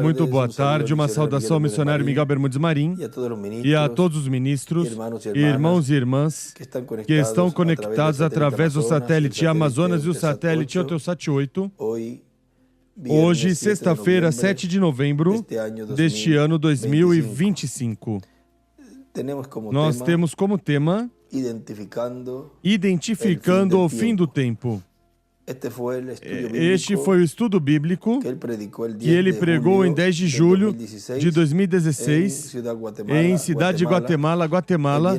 Muito boa tarde, uma saudação ao missionário Miguel Bermudes Marim e a todos os ministros, irmãos e irmãs que estão conectados através do satélite Amazonas e o satélite Eutelsat 8. Hoje, sexta-feira, 7 de novembro deste ano 2025. Nós temos como tema Identificando o Fim do Tempo. Este foi o estudo bíblico que ele pregou em 10 de julho de 2016 em Cidade de Guatemala, Guatemala.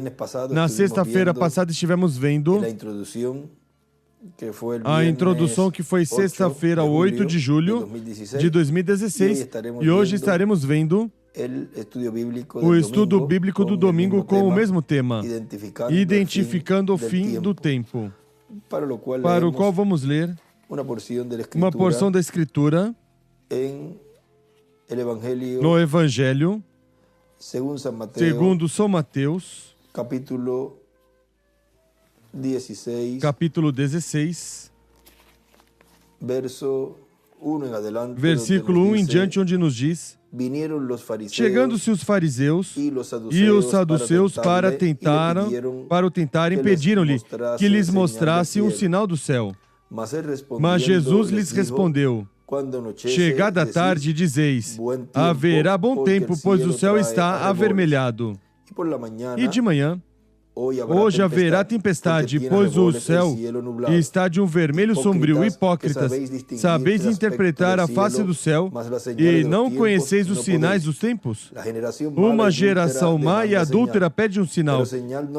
Na sexta-feira passada estivemos vendo a introdução que foi sexta-feira, 8 de julho de 2016, e hoje estaremos vendo o estudo bíblico do domingo com o mesmo tema, Identificando o Fim do Tempo, para o qual vamos ler uma porção da Escritura no Evangelho segundo São Mateus, capítulo 16, versículo 1 em diante, onde nos diz: Chegando-se os fariseus e os saduceus para o tentarem, pediram-lhe que lhes mostrasse um sinal do céu. Mas Jesus lhes respondeu: Chegada a tarde, dizeis, haverá bom tempo, pois o céu está avermelhado. E de manhã, hoje haverá tempestade, pois o céu está de um vermelho sombrio. Hipócritas, sabeis interpretar a face do céu e não conheceis os sinais dos tempos? Uma geração má e adúltera pede um sinal,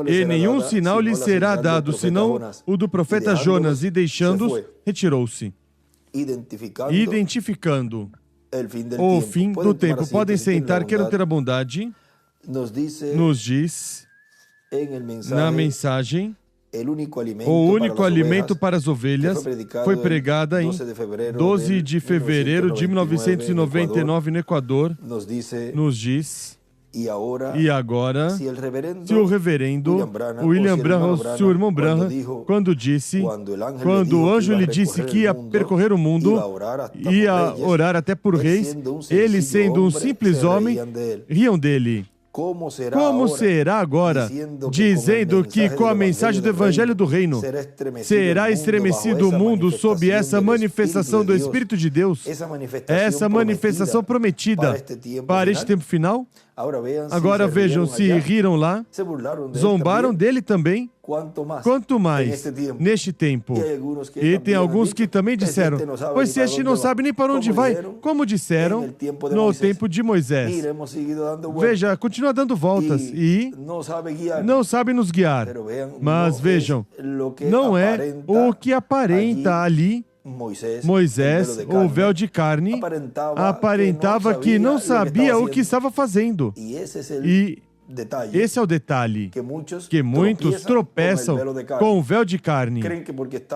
e nenhum sinal lhe será dado, senão o do profeta Jonas, e deixando-os, retirou-se. Identificando o fim do tempo. Podem sentar, quero ter a bondade. Nos diz na mensagem, o único alimento para as ovelhas foi pregada em 12 de fevereiro de 1999 no Equador. Nos diz, e agora, se o reverendo William Branham, seu irmão Branham, quando o anjo lhe disse que ia percorrer o mundo, ia orar até por reis, ele, sendo um simples homem, riam dele. Como será agora, dizendo que com a mensagem do Evangelho do Reino será estremecido o mundo sob essa manifestação do Espírito de Deus, essa manifestação prometida para este tempo final? Agora vejam, se riram lá, zombaram dele também, quanto mais neste tempo. E tem alguns que também disseram, pois se este não sabe nem para onde vai, como disseram no tempo de Moisés. Veja, continua dando voltas e não sabe nos guiar. Mas vejam, não é o que aparenta ali. Moisés, o véu de carne, aparentava que não sabia o que estava fazendo. E esse é o detalhe, que muitos tropeçam com o véu de carne.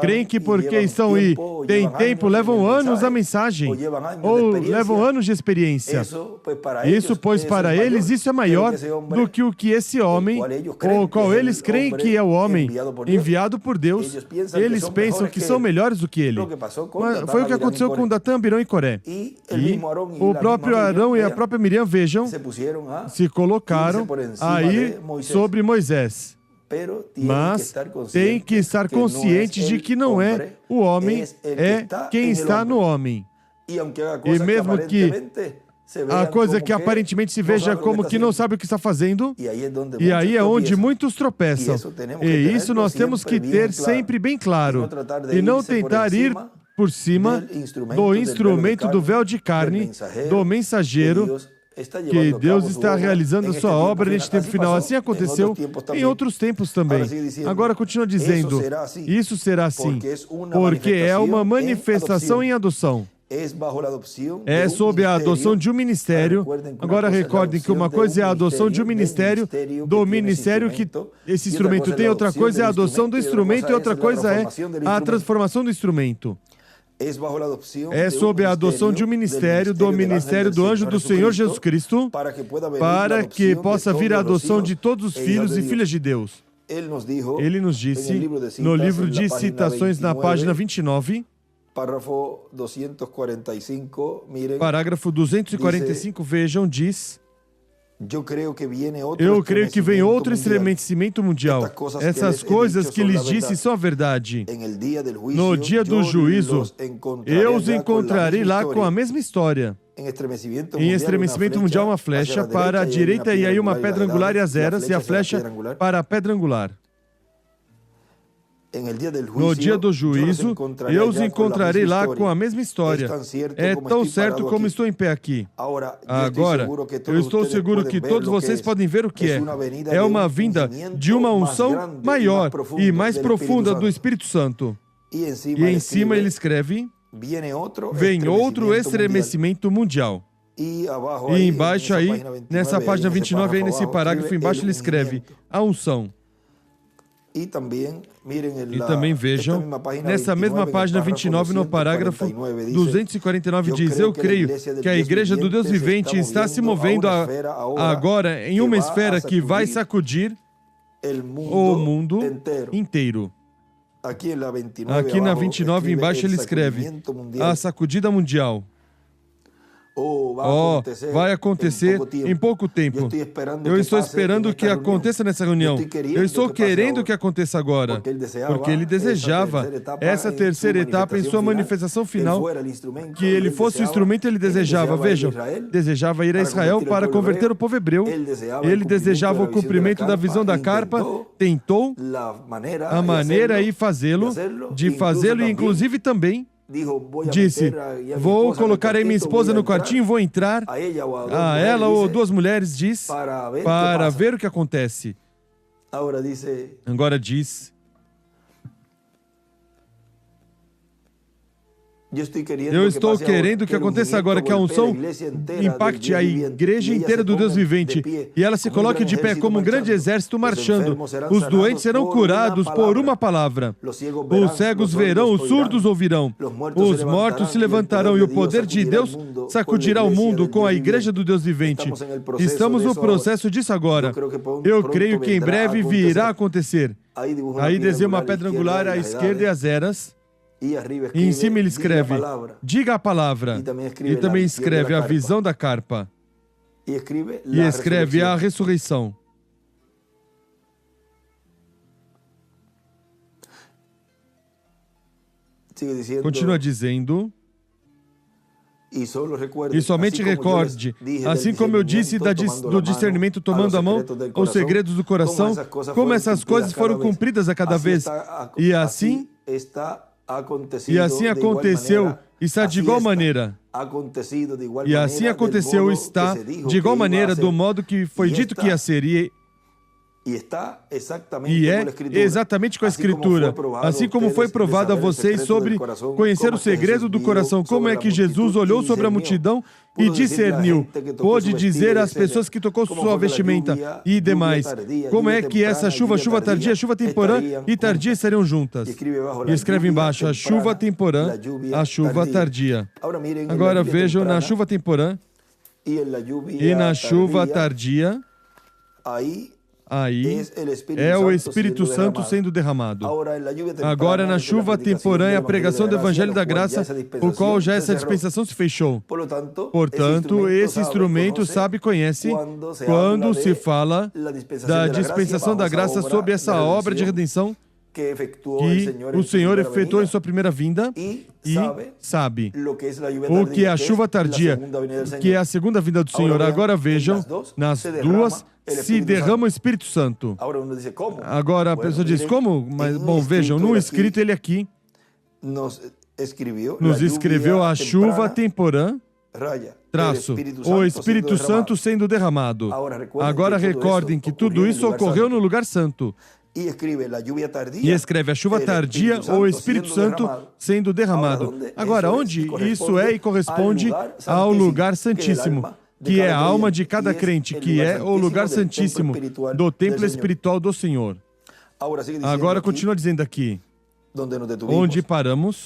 Creem que porque estão e têm tempo, levam anos a mensagem, ou levam anos de experiência. Isso, pois, para eles, isso é maior do que o que esse homem, o qual eles creem que é o homem enviado por Deus. Eles pensam que são melhores do que ele. Mas foi o que aconteceu com Datã, Abirão e Coré. E o próprio Arão e a própria Miriam, vejam, se colocaram aí sobre Moisés. Mas tem que estar consciente de que não é o homem, é quem está no homem. E mesmo que a coisa que aparentemente se veja como que não sabe o que está fazendo, e aí é onde muitos tropeçam. E isso nós temos que ter sempre bem claro, e não tentar ir por cima do instrumento do véu de carne, do mensageiro, que Deus está realizando a sua obra neste tempo final. Assim aconteceu em outros tempos também. Agora continua dizendo, isso será assim, porque é uma manifestação em adoção. É sob a adoção de um ministério. Agora recordem que uma coisa é a adoção de um ministério, do ministério que esse instrumento tem, outra coisa é a adoção do instrumento e outra coisa é a transformação do instrumento. É sob a adoção de um ministério, do ministério do anjo do Senhor Jesus Cristo, para que possa vir a adoção de todos os filhos e filhas de Deus. Ele nos disse, no livro de citações, na página 29, Parágrafo 245, vejam, diz: eu creio que vem outro estremecimento mundial. Essas coisas que lhes disse são a verdade. No dia do juízo, eu os encontrarei lá com a mesma história. Em estremecimento mundial, uma flecha para a direita e aí uma pedra angular e as eras, e a flecha para a pedra angular. No dia do juízo, eu os encontrarei lá com a mesma história. É tão certo como estou em pé aqui. Agora, eu estou seguro que todos vocês podem ver o que é. É uma vinda de uma unção maior e mais profunda do Espírito Santo. E em cima ele escreve: vem outro estremecimento mundial. E embaixo aí, nessa página 29, aí nesse parágrafo embaixo ele escreve: a unção. E também vejam, nessa mesma página 29, no parágrafo 249, diz: eu creio que a Igreja do Deus Vivente está se movendo agora em uma esfera que vai sacudir o mundo inteiro. Aqui na 29, embaixo, ele escreve: a sacudida mundial. Vai acontecer em pouco tempo. Eu estou esperando que aconteça nessa reunião. Eu estou querendo que aconteça agora. Porque ele desejava essa terceira etapa em sua manifestação final. Que ele fosse o instrumento, ele desejava. Vejam, desejava ir a Israel para converter o povo hebreu. Ele desejava o cumprimento da visão da carpa. Tentou a maneira e de fazê-lo e inclusive também disse: vou colocar aí minha esposa no quartinho, vou entrar a ela ou duas mulheres, diz, para ver o que acontece. Agora diz: eu estou querendo que aconteça agora, que a unção impacte a igreja inteira do Deus vivente e ela se coloque de pé como um grande exército marchando. Os doentes serão curados por uma palavra. Os cegos verão, os surdos ouvirão. Os mortos se levantarão e o poder de Deus sacudirá o mundo com a igreja do Deus vivente. Estamos no processo disso agora. Eu creio que em breve virá a acontecer. Aí desenha uma pedra angular à esquerda e as eras. E em cima ele escreve: diga a palavra. E também escreve a visão da carpa. E escreve a ressurreição. Continua dizendo: e somente recorde, assim como eu disse do discernimento tomando a mão os segredos do coração, como essas coisas foram cumpridas a cada vez. E assim aconteceu, está de igual maneira. E assim aconteceu, está de igual maneira, do modo que foi dito que ia ser. E é exatamente com a Escritura, assim como foi provado a vocês sobre conhecer o segredo do coração, como é que Jesus olhou sobre a multidão e discerniu, pôde dizer às pessoas que tocou sua vestimenta e demais, como é que essa chuva tardia, chuva temporã e tardia estariam juntas. E escreve embaixo: a chuva temporã, a chuva tardia. Agora vejam, na chuva temporã e na chuva tardia, aí é o Espírito Santo sendo derramado. Agora, na chuva temporã, é a pregação do Evangelho da Graça, o qual já essa dispensação se fechou. Portanto, esse instrumento sabe e conhece quando se fala da dispensação da graça sob essa obra de redenção que o Senhor efetuou em sua primeira vinda e sabe o que é a chuva tardia, que é a segunda vinda do Senhor. Agora vejam, nas duas se derrama o Espírito Santo. Agora a pessoa diz: como? Mas, bom, vejam, no escrito ele aqui nos escreveu a chuva temporã, traço, o Espírito Santo sendo derramado. Agora recordem que tudo isso ocorreu no lugar santo. E escreve a chuva tardia ou o Espírito Santo sendo derramado. Agora, onde isso é e corresponde ao lugar santíssimo, que é a alma de cada crente, que é o lugar santíssimo do templo espiritual do Senhor. Agora continua dizendo aqui: onde paramos.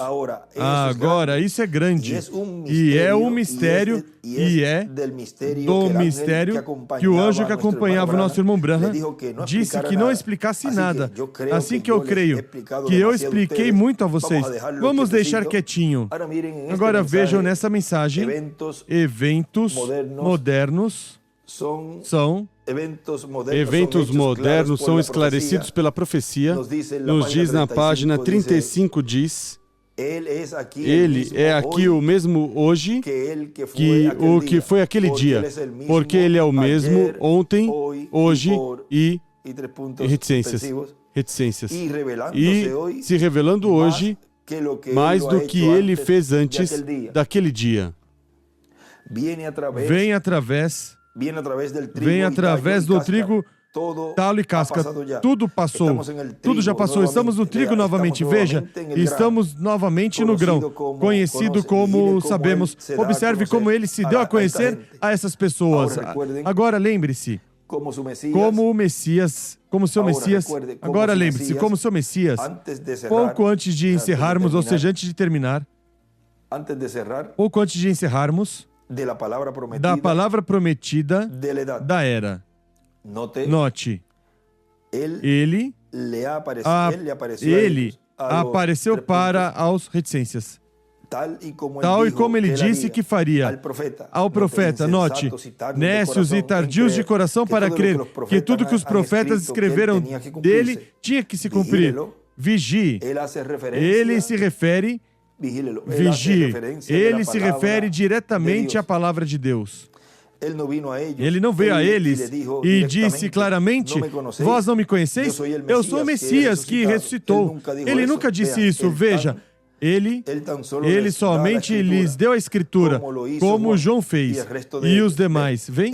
Agora, isso é grande. E é um mistério, e é do mistério que o anjo que acompanhava o nosso irmão Branham disse que não explicasse nada. Assim que eu creio que eu expliquei muito a vocês. Vamos deixar quietinho. Agora vejam nessa mensagem, eventos modernos são esclarecidos pela profecia. Nos diz na página 35, diz: Ele é aqui o mesmo hoje que o que foi aquele dia, porque Ele é o mesmo ontem, hoje e reticências. E se revelando hoje mais do que Ele fez antes daquele dia. Vem através do trigo, talo e casca. Tudo passou. Tudo já passou. Estamos no trigo novamente. Veja, estamos novamente no grão, conhecido como sabemos. Observe como ele se deu a conhecer a essas pessoas. Agora lembre-se, como o Messias, como seu Messias. Agora lembre-se, como seu Messias. Pouco antes de encerrarmos, ou seja, antes de terminar, pouco antes de encerrarmos, da palavra prometida da era. Note, ele apareceu para as reticências, tal e como ele disse que faria ao profeta. Note, nécios e tardios de coração para crer que tudo que os profetas escreveram dele tinha que se cumprir. Vigie. Ele se refere diretamente à palavra de Deus. Ele não veio a eles e disse claramente: vós não me conheceis? Eu sou o Messias que ressuscitou. Ele nunca disse isso. Veja, ele somente lhes deu a escritura, como João fez, e os demais. Vem?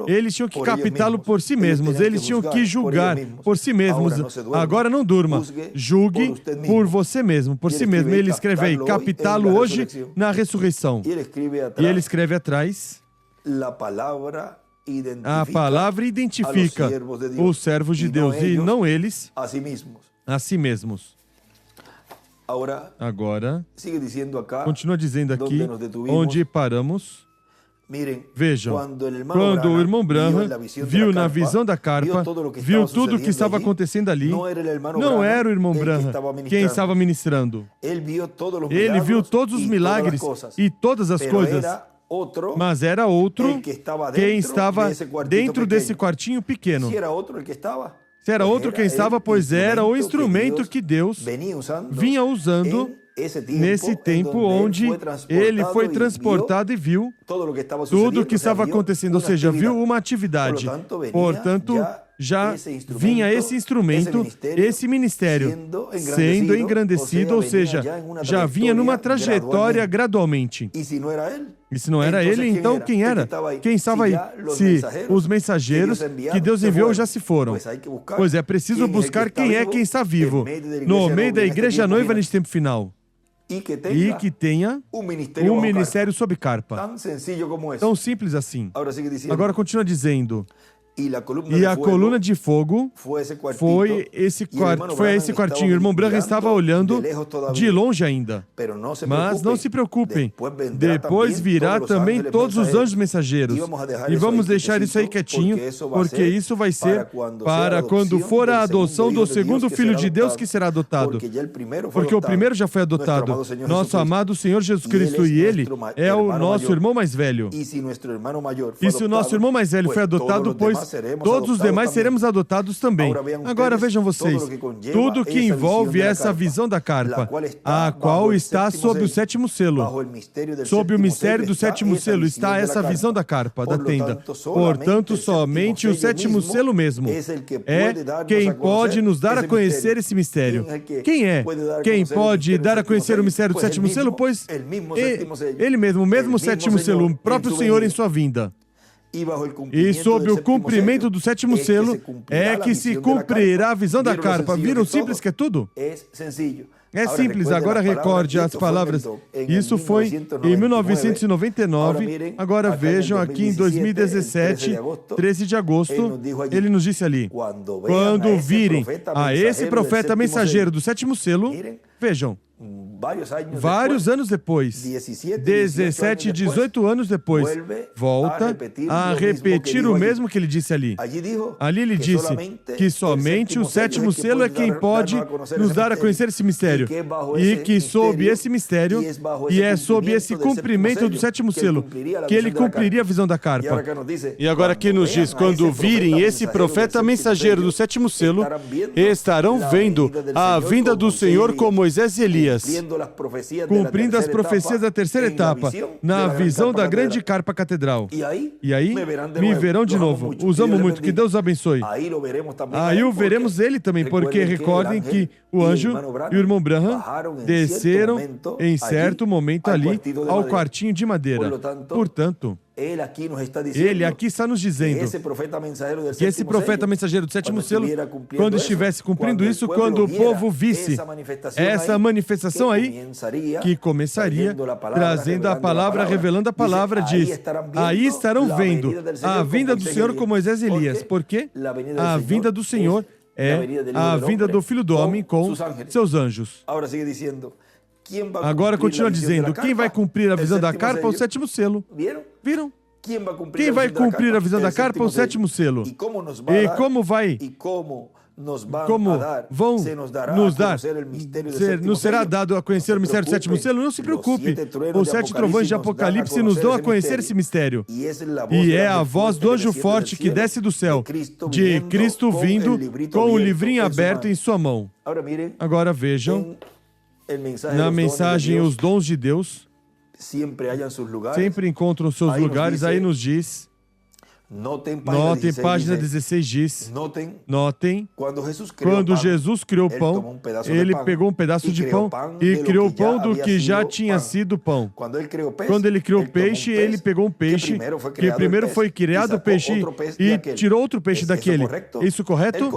Eles tinham que captá-lo por si mesmos, eles tinham que julgar por si mesmos. Agora não durma, julgue por você mesmo, por si mesmo. Ele escreve aí, captá-lo hoje na ressurreição. E ele escreve atrás: a palavra identifica os servos de Deus, e não eles a si mesmos. Agora, continua dizendo aqui, onde paramos. Vejam, quando o irmão Branham viu na visão da carpa, viu tudo o que estava acontecendo ali, não era o irmão Branham quem estava ministrando. Ele viu todos os milagres e todas as coisas, mas era outro quem estava dentro desse quartinho pequeno. Se era outro quem estava, pois era o instrumento que Deus vinha usando nesse tempo onde ele foi transportado e viu tudo o que estava acontecendo, ou seja, viu uma atividade. Portanto, já vinha esse instrumento, esse ministério sendo engrandecido, ou seja, já vinha numa trajetória gradualmente. E se não era ele, então quem era? Quem estava aí? Se os mensageiros que Deus enviou já se foram. Pois é preciso buscar quem é quem está vivo no meio da igreja noiva neste tempo final. E que tenha um ministério sob carpa. Tão simples assim. Agora continua dizendo: e a coluna de fogo foi esse quartinho. O irmão Branham estava olhando de longe ainda. Mas não se preocupem, depois virá também todos os anjos mensageiros. E vamos deixar isso aí quietinho, porque isso vai ser para quando for a adoção do segundo Filho de Deus que será adotado. Porque o primeiro já foi adotado, nosso amado Senhor Jesus Cristo, e Ele é o nosso irmão mais velho. E se o nosso irmão mais velho foi adotado, pois todos os demais seremos adotados também. Agora vejam vocês, tudo que envolve essa visão da carpa, a qual está sob o sétimo selo. Sob o mistério do sétimo selo está essa visão da carpa, da tenda. Portanto, somente o sétimo selo mesmo é quem pode nos dar a conhecer esse mistério. Quem é? Quem pode dar a conhecer o mistério do sétimo selo? Pois ele mesmo, o mesmo sétimo selo, o próprio Senhor em sua vinda. E sob o cumprimento do sétimo selo é que se cumprirá a visão da carpa. Viram simples que é tudo? É simples, agora recorde as palavras. Isso foi em 1999. Agora vejam aqui em 2017, 13 de agosto, ele nos disse ali: quando virem a esse profeta mensageiro do sétimo selo, vejam, vários anos depois, 17, 18 anos depois, volta a repetir o mesmo que ele disse ali. Ali ele disse que somente o sétimo selo é quem pode nos dar a conhecer esse mistério. E que sob esse mistério, e é sob esse cumprimento do sétimo selo, que ele cumpriria a visão da carpa. E agora aqui nos diz, quando virem esse profeta mensageiro do sétimo selo, estarão vendo a vinda do Senhor com Moisés e Elias, cumprindo as profecias da terceira etapa, na visão da grande carpa catedral. E aí, me verão de novo. Usamos muito, que Deus abençoe. Aí o veremos ele também, porque recordem que o anjo e o irmão Branham desceram em certo momento ali ao quartinho de madeira. Portanto, ele aqui está nos dizendo que esse profeta mensageiro do sétimo selo, quando estivesse cumprindo isso, quando o povo visse essa manifestação aí, que começaria trazendo a palavra, revelando a palavra, diz: aí estarão vendo a vinda do Senhor com Moisés e Elias. Por quê? A vinda do Senhor é a vinda do Filho do Homem com seus anjos. Agora continua dizendo, quem vai cumprir a visão da carpa? O sétimo selo. Viram? Quem vai cumprir a visão da carpa? O sétimo selo. E como vão nos dar, nos será dado a conhecer o mistério do sétimo selo? Não se preocupe. Os 7 trovões de Apocalipse nos dão a conhecer esse mistério. E é a voz do anjo forte que desce do céu, de Cristo vindo com o livrinho aberto em sua mão. Agora vejam, na mensagem Os Dons de Deus, sempre encontram seus lugares. Aí nos diz, notem, página 16 diz, notem, quando Jesus criou o pão, ele pegou um pedaço de pão e criou o pão do que já tinha sido pão. Quando ele criou o peixe, ele pegou um peixe, que primeiro foi criado o peixe e tirou outro peixe daquele. Isso correto?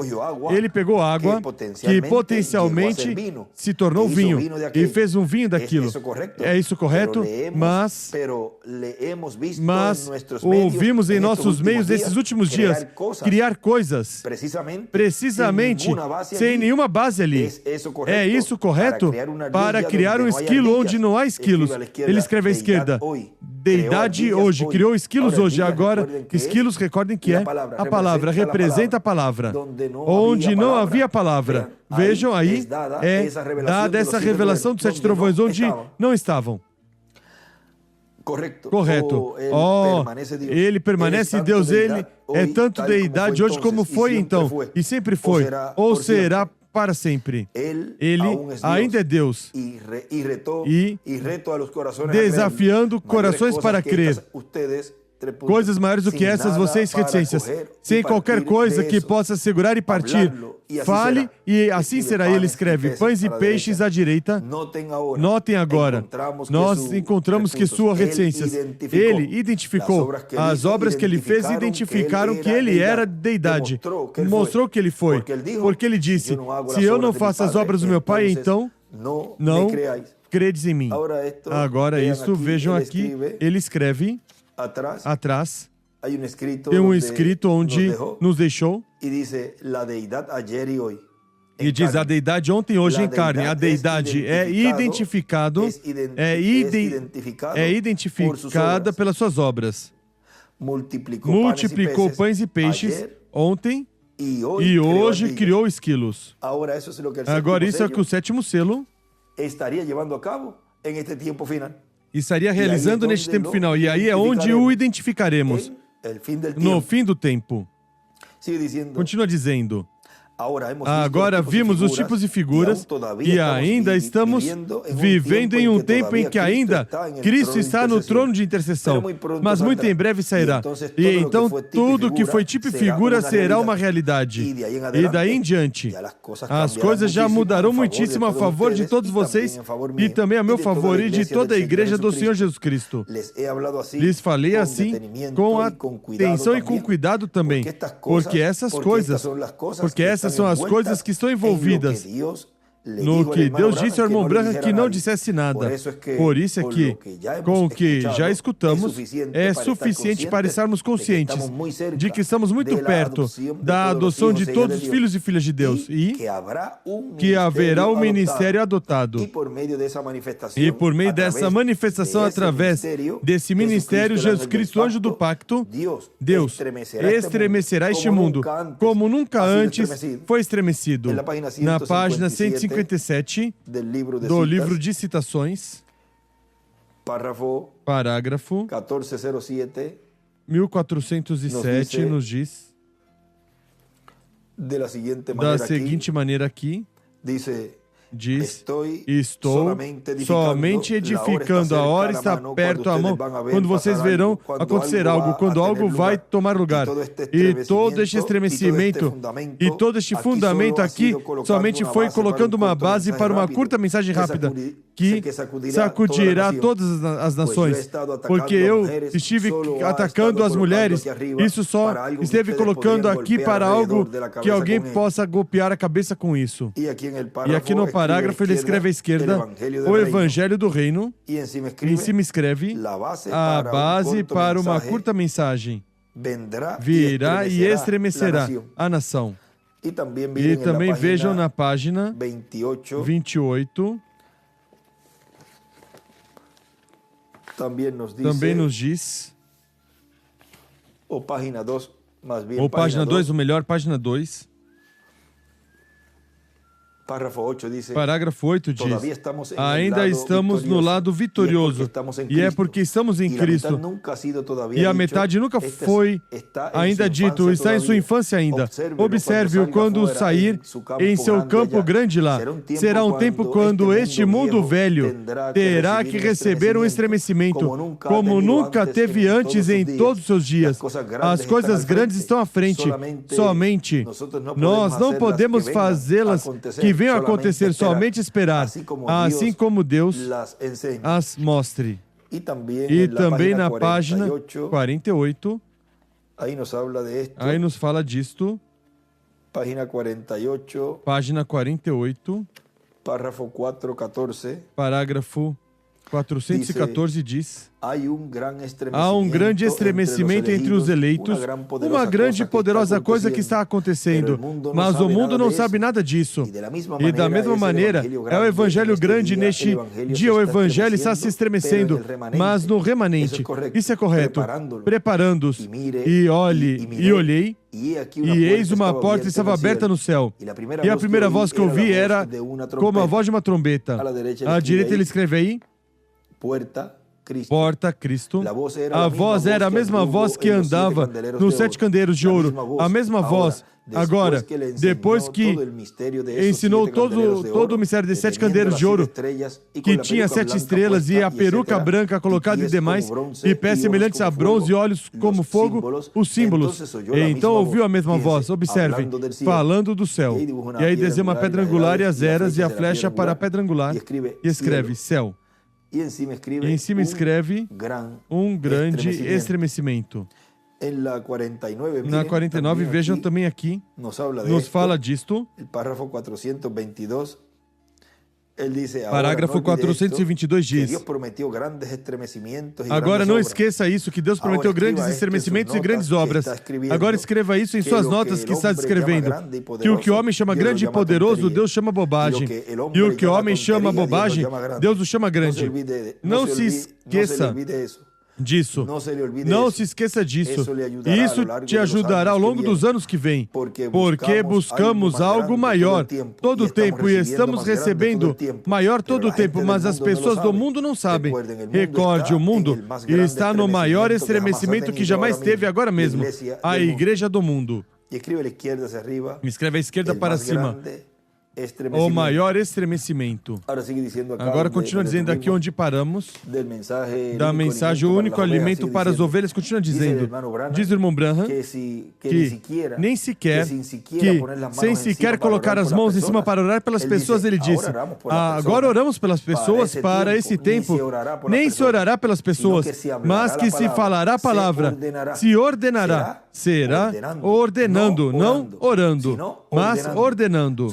Ele pegou água, que potencialmente se tornou vinho, e fez um vinho daquilo. É isso correto? Mas ouvimos em nossos meios desses últimos dias criar coisas precisamente sem nenhuma base ali. É isso correto? Para criar um esquilo onde não há esquilos. Ele escreve à esquerda, deidade hoje, criou esquilos hoje. Agora, esquilos, recordem que é a palavra, representa a palavra. Onde não havia palavra. Vejam aí, é dada essa revelação dos 7 trovões, onde não estavam. Correto. Ele permanece Deus, ele é tanto deidade hoje como foi então, e sempre foi, ou será para sempre. Ele ainda é Deus. E desafiando corações para crer. Coisas maiores do que essas, vocês reticências, sem qualquer coisa que possa segurar e partir, fale e assim será. Ele escreve, pães e peixes à direita. Notem agora, nós encontramos que suas reticências, ele identificou as obras que ele fez, identificaram que ele era deidade, mostrou que ele foi, porque ele disse, se eu não faço as obras do meu Pai, então não credes em mim. Agora isso, vejam aqui, ele escreve atrás, tem um escrito onde nos deixou e diz a deidade ontem, hoje em carne. A deidade é identificada pelas suas obras. Multiplicou pães e peixes ontem e hoje criou esquilos. Agora isso é que o sétimo selo estaria realizando neste tempo final. E aí é onde o identificaremos. No fim do tempo. Continua dizendo. Agora vimos os tipos e figuras e ainda estamos vivendo em um tempo em que ainda Cristo está no trono de intercessão, mas muito em breve sairá. E então tudo que foi tipo e figura será uma realidade. E daí em diante, as coisas já mudarão muitíssimo a favor de todos vocês e também a meu favor e de toda a igreja do Senhor Jesus Cristo. Lhes falei assim com atenção e com cuidado também, porque essas são as coisas que estão envolvidas no que Deus disse ao irmão Branham que não dissesse nada. Por isso é que, com o que já escutamos, é suficiente para estarmos conscientes de que estamos muito perto da adoção de todos os filhos e filhas de Deus e que haverá um ministério adotado. E por meio dessa manifestação, através desse ministério, Jesus Cristo, anjo do pacto, Deus estremecerá este mundo como nunca antes foi estremecido. Na página 157 do livro de citações, parágrafo 1407, nos diz da seguinte maneira aqui, diz, estou somente edificando, a hora está perto à mão, quando vocês verão acontecer algo, quando algo vai tomar lugar. E todo este estremecimento e todo este fundamento aqui somente foi colocando uma base para uma curta mensagem rápida que sacudirá todas as nações, porque eu estive atacando as mulheres, isso só esteve colocando aqui para algo que alguém possa golpear a cabeça com isso. E aqui no parágrafo ele escreve à esquerda o Evangelho do Reino, e em cima escreve a base para uma curta mensagem: virá e estremecerá a nação. E também vejam na página 28, também nos diz, ou página 2, ou melhor, página 2, parágrafo 8 diz, ainda estamos no lado vitorioso, e é porque estamos em Cristo, e a metade nunca foi ainda dito, está em sua infância ainda. Observe-o quando sair em seu campo grande lá. Será um tempo quando este mundo velho terá que receber um estremecimento, como nunca teve antes em todos os seus dias. As coisas grandes estão à frente, somente nós não podemos fazê-las que venham a acontecer, somente esperar, assim como Deus as mostre. E também na página 48, aí nos fala disto, página 48, parágrafo 414 diz, há um grande estremecimento entre os eleitos, uma grande e poderosa coisa que está acontecendo, mas o mundo não sabe nada disso. E da mesma maneira, é o Evangelho grande neste dia, o Evangelho está se estremecendo, mas no remanente. Isso é correto. Preparando-os, e olhei, e eis uma porta estava aberta no céu. E a primeira voz que eu ouvi era como a voz de uma trombeta. À direita ele escreve aí, Porta, Cristo. A voz era a mesma voz que andava nos 7 candeeiros de ouro. A mesma voz. Agora, depois que ensinou todo o mistério de 7 candeeiros de ouro, que tinha 7 estrelas e a peruca branca colocada e demais, e pés semelhantes a bronze e olhos como fogo, os símbolos. E então ouviu a mesma voz, observem, falando do céu. E aí desenha uma pedra angular e as eras e a flecha para a pedra angular e escreve céu. E em cima escreve um grande estremecimento. Na 49, vejam também aqui, nos fala disto, parágrafo 422 diz, agora não esqueça isso, que Deus prometeu grandes estremecimentos e grandes obras. Agora escreva isso em suas notas que está descrevendo, que o que o homem chama grande e poderoso, Deus chama bobagem, e o que o homem chama bobagem, Deus o chama grande. Não se esqueça disso. Não se esqueça disso. E isso te ajudará ao longo dos anos que vêm, porque buscamos algo maior todo o tempo e estamos recebendo maior todo o tempo, mas as pessoas do mundo não sabem. Recorde, o mundo está no maior estremecimento que jamais teve agora mesmo, a igreja do mundo. Escreve à esquerda para cima. O maior estremecimento. Agora continua dizendo aqui onde paramos. Da mensagem, o único alimento para as ovelhas. Continua dizendo. Diz o irmão Branham que nem sequer, sem sequer colocar as mãos em cima para orar pelas pessoas, ele disse, agora oramos pelas pessoas para esse tempo. Nem se orará pelas pessoas, mas que se falará a palavra, se ordenará. Será ordenando, não orando, mas ordenando.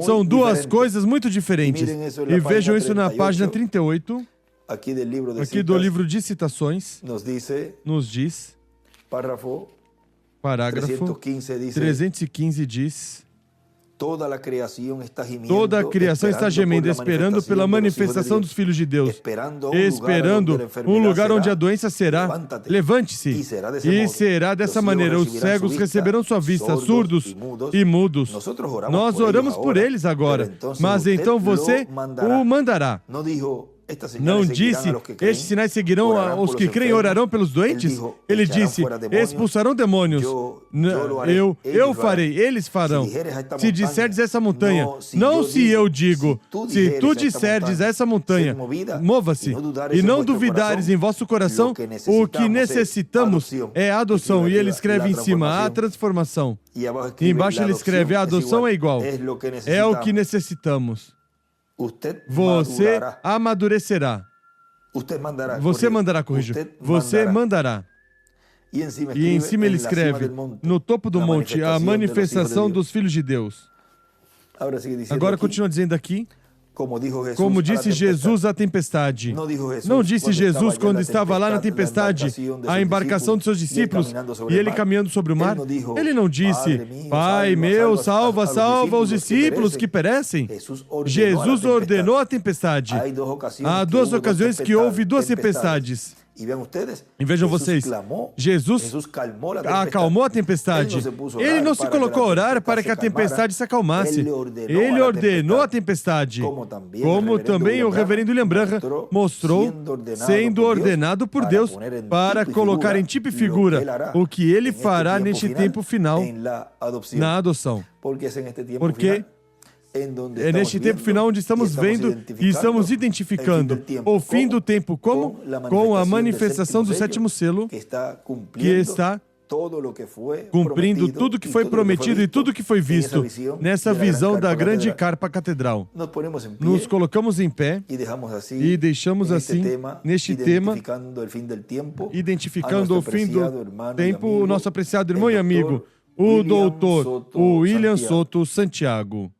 São duas coisas muito diferentes. E vejam isso na página 38, aqui do livro de citações, nos diz, parágrafo 315 diz, toda a criação está gemendo, esperando pela manifestação dos filhos de Deus, esperando um lugar onde a doença será. Levante-se, e será dessa maneira. Os cegos receberão sua vista, surdos e mudos. Nós oramos por eles agora, mas então você o mandará. Não disse, estes sinais seguirão os que creem e orarão pelos doentes? Ele disse, expulsarão demônios. Eu farei, eles farão. Se disserdes essa montanha, não se eu digo, se tu disserdes essa montanha, mova-se, e não duvidares em vosso coração, o que necessitamos é a adoção. E ele escreve em cima, a transformação. E embaixo ele escreve, a adoção é igual. É o que necessitamos. Você amadurecerá. Você mandará, corrijo. Você mandará. E em cima ele escreve, no topo do monte, a manifestação dos filhos de Deus. Agora continua dizendo aqui, como disse Jesus à tempestade. Não disse Jesus quando estava lá na tempestade, a embarcação de seus discípulos, e ele caminhando sobre o mar? Ele não disse, Pai meu, salva, salva os discípulos que perecem. Jesus ordenou a tempestade. Há duas ocasiões que houve duas tempestades. E vejam vocês, Jesus acalmou a tempestade. Ele não se colocou a orar para que a tempestade se acalmasse. Ele ordenou a tempestade. Como também o reverendo William Branham mostrou, sendo ordenado por Deus para colocar em tipo e figura o que ele fará neste tempo final na adoção. Porque é neste tempo final onde estamos vendo e estamos identificando o fim do tempo como? Com a manifestação do sétimo selo, que está cumprindo tudo que foi prometido e tudo que foi visto nessa visão da grande carpa catedral. Nos colocamos em pé e deixamos assim, neste tema, identificando o fim do tempo, o nosso apreciado irmão e amigo, o doutor William Soto Santiago.